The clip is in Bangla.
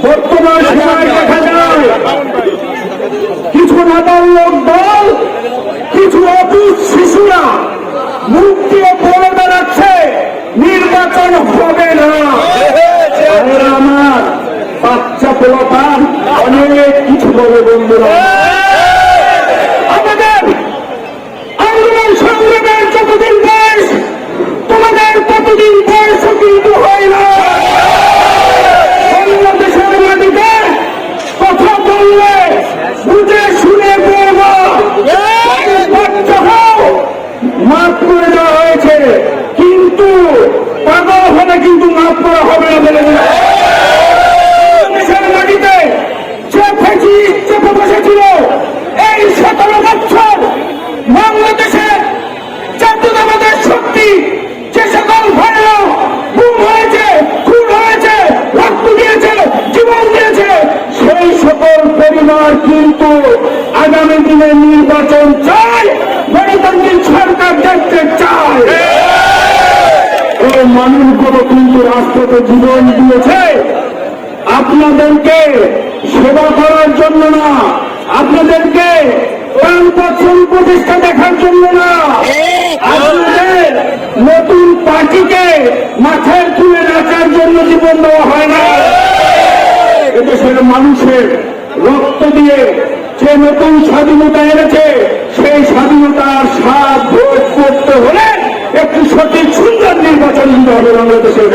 বর্তমান সময় দেখা যায় কিছু নাবালক দল, কিছু অবুঝ শিশুরা মুখ দিয়ে বলে বেড়াচ্ছে নির্বাচন হবে না। আমার বাচ্চা পোলাপান অনেক কিছু বলে বন্ধুরা। আমাদের আন্দোলন সংগ্রামের যতদিন বয়স, তোমাদের ততদিন বয়স কিন্তু হয় না। বাংলাদেশের মাটিতে কথা বললে বুঝে শুনে বলবো, বাচ্চা হোক মাফ করে দেওয়া হয়েছে, কিন্তু পাগল হলে কিন্তু মাফ করা হবে না বলে দেশের মাটিতে যে ফেঁচি চেপে বসেছিল এই 17 বছর বাংলাদেশের জাতীয়তাবাদের শক্তি যে সকল ভাইরা গুম হয়েছে, খুন হয়েছে, রক্ত দিয়েছে, জীবন দিয়েছে, সেই সকল পরিবার কিন্তু আগামী দিনে নির্বাচন চায়, গণতান্ত্রিক সরকার দেখতে চায়। এই মানুষগুলো কিন্তু রাষ্ট্রকে জীবন দিয়েছে আপনাদেরকে সেবা করার জন্য না, আপনাদেরকে প্রতিষ্ঠা দেখার জন্য না, আপনাদের নতুন পার্টিকে মাথায় তুলে রাখার জন্য জীবন দেওয়া হয় না। এদেশের মানুষের রক্ত দিয়ে যে নতুন স্বাধীনতা এনেছে, সেই স্বাধীনতার স্বাদ ভোগ করতে হলে একটি সঠিক সুন্দর নির্বাচন দিতে হবে বাংলাদেশের।